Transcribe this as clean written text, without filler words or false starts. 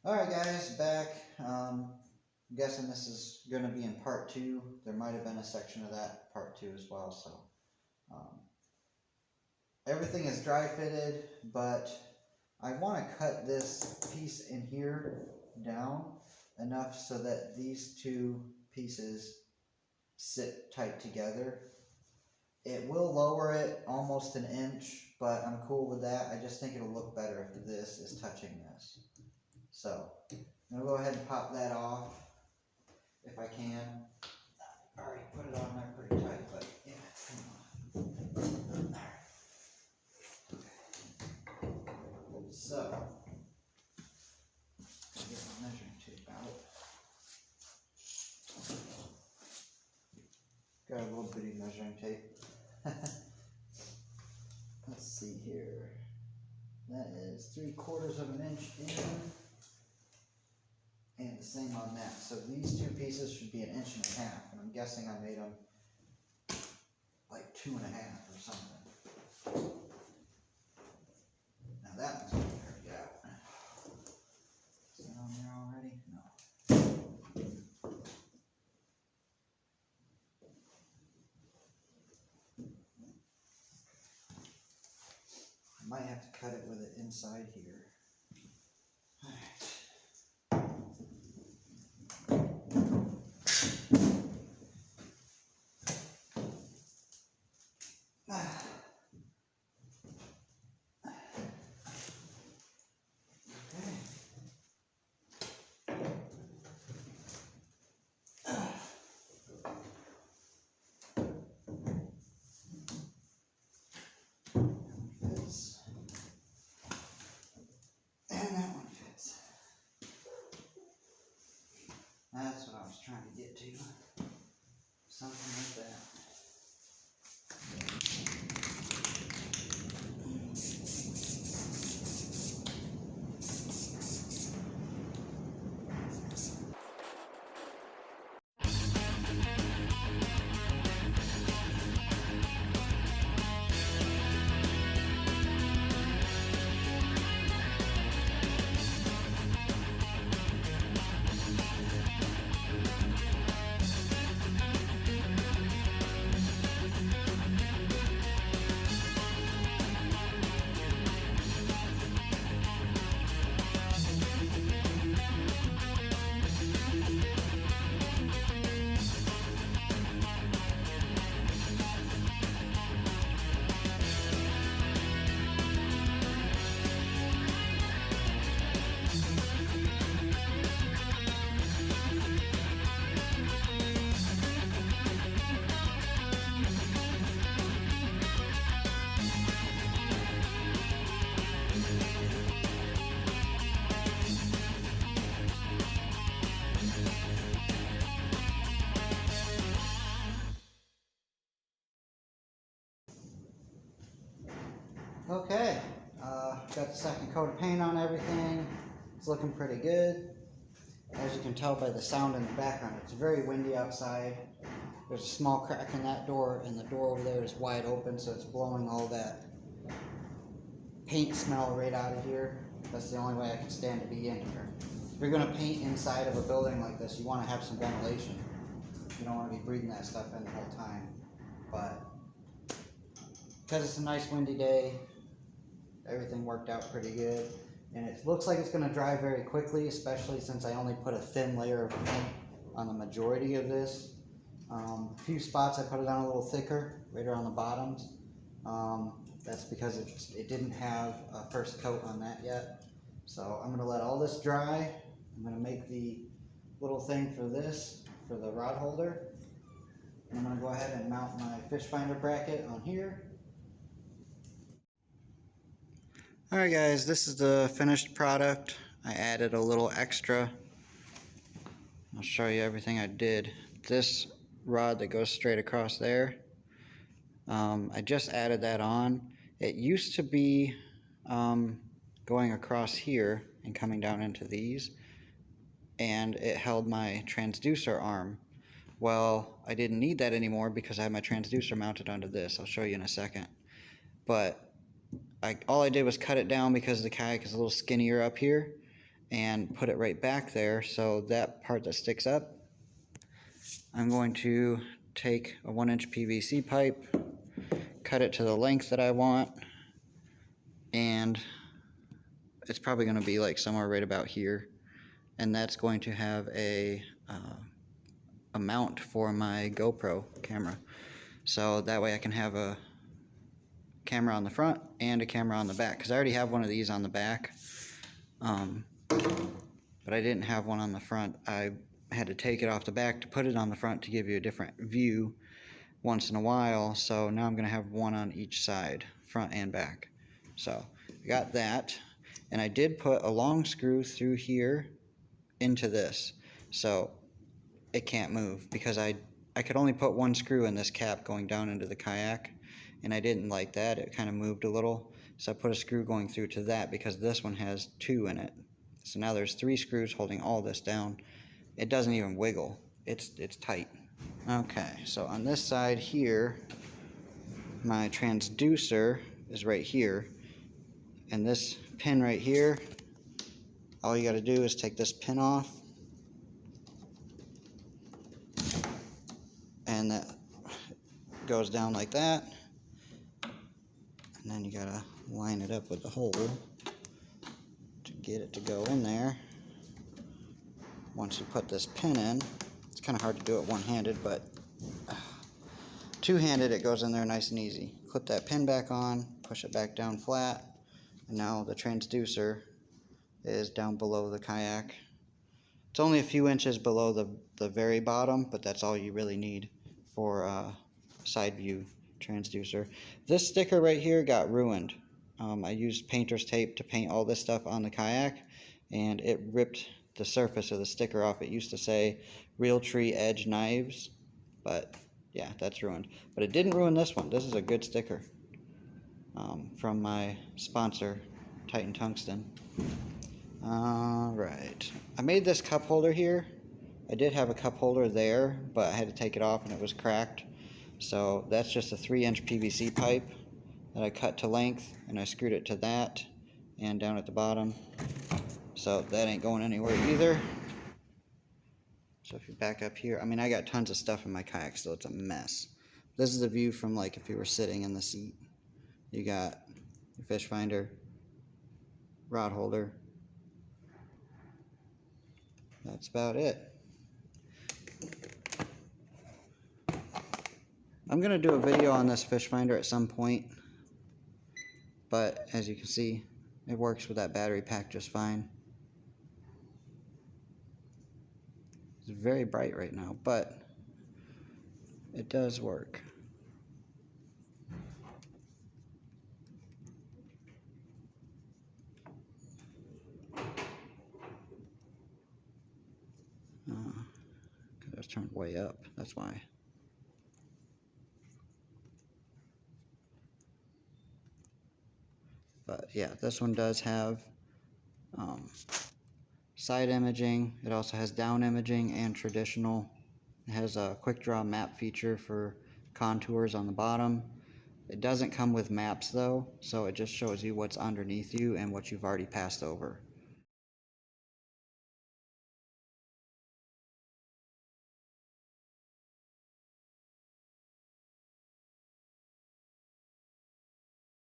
Alright guys, back. I'm guessing this is going to be in part 2. There might have been a section of that part 2 as well. So everything is dry fitted, but I want to cut this piece in here down enough so that these two pieces sit tight together. It will lower it almost an inch, but I'm cool with that. I just think it'll look better if this is touching this. So I'm going to go ahead and pop that off if I can. I already put it on there pretty tight, but yeah, come on. There. So, get my measuring tape out. Got a little bitty measuring tape. Let's see here. That is 3/4 of an inch in. And the same on that. So these two pieces should be 1.5 inches, and I'm guessing I made them like 2.5 or something. Now that one's going to hurt out. Is that on there already? No. I might have to cut it with it inside here. That's what I was trying to get to. Something like that. Okay, got the second coat of paint on everything. It's looking pretty good. As you can tell by the sound in the background, it's very windy outside. There's a small crack in that door, and the door over there is wide open, so it's blowing all that paint smell right out of here. That's the only way I can stand to be in here. If you're going to paint inside of a building like this, you want to have some ventilation. You don't want to be breathing that stuff in the whole time. But because it's a nice windy day, everything worked out pretty good. And it looks like it's going to dry very quickly, especially since I only put a thin layer of paint on the majority of this. A few spots I put it on a little thicker, right around the bottoms. That's because it didn't have a first coat on that yet. So I'm going to let all this dry. I'm going to make the little thing for this, for the rod holder. And I'm going to go ahead and mount my fish finder bracket on here. Alright guys, this is the finished product. I added a little extra. I'll show you everything I did. This rod that goes straight across there, I just added that on. It used to be going across here and coming down into these, and it held my transducer arm. Well, I didn't need that anymore because I have my transducer mounted onto this. I'll show you in a second. But all I did was cut it down because the kayak is a little skinnier up here, and put it right back there. So that part that sticks up, I'm going to take a 1-inch PVC pipe, cut it to the length that I want, and it's probably going to be like somewhere right about here, and that's going to have a mount for my GoPro camera, so that way I can have a camera on the front and a camera on the back, because I already have one of these on the back, but I didn't have one on the front. I had to take it off the back to put it on the front to give you a different view once in a while, so now I'm going to have one on each side, front and back. So I got that, and I did put a long screw through here into this, so it can't move, because I could only put one screw in this cap going down into the Kayak, and I didn't like that. It kind of moved a little, so I put a screw going through to that, because this one has 2 in it. So now there's 3 screws holding all this down. It doesn't even wiggle. It's tight. Okay, so on this side here, my transducer is right here, and this pin right here, all you got to do is take this pin off, and that goes down like that, and then you got to line it up with the hole to get it to go in there. Once you put this pin in, it's kind of hard to do it one-handed, but two-handed it goes in there nice and easy. Clip that pin back on, push it back down flat, and now the transducer is down below the Kayak. It's only a few inches below the very bottom, but that's all you really need for a side view transducer. This sticker right here got ruined. I used painter's tape to paint all this stuff on the Kayak, and it ripped the surface of the sticker off. It used to say Realtree Edge Knives, but yeah, that's ruined. But it didn't ruin this one. This is a good sticker from my sponsor, Titan Tungsten. Alright, I made this cup holder here. I did have a cup holder there, but I had to take it off and it was cracked. So that's just a 3-inch PVC pipe that I cut to length, and I screwed it to that and down at the bottom. So that ain't going anywhere either. So if you back up here, I mean, I got tons of stuff in my Kayak still. It's a mess. This is a view from like if you were sitting in the seat. You got your fish finder, rod holder. That's about it. I'm going to do a video on this fish finder at some point, but as you can see, it works with that battery pack just fine. It's very bright right now, but it does work. Because it's turned way up, that's why. But yeah, this one does have side imaging. It also has down imaging and traditional. It has a quick draw map feature for contours on the bottom. It doesn't come with maps though, so it just shows you what's underneath you and what you've already passed over.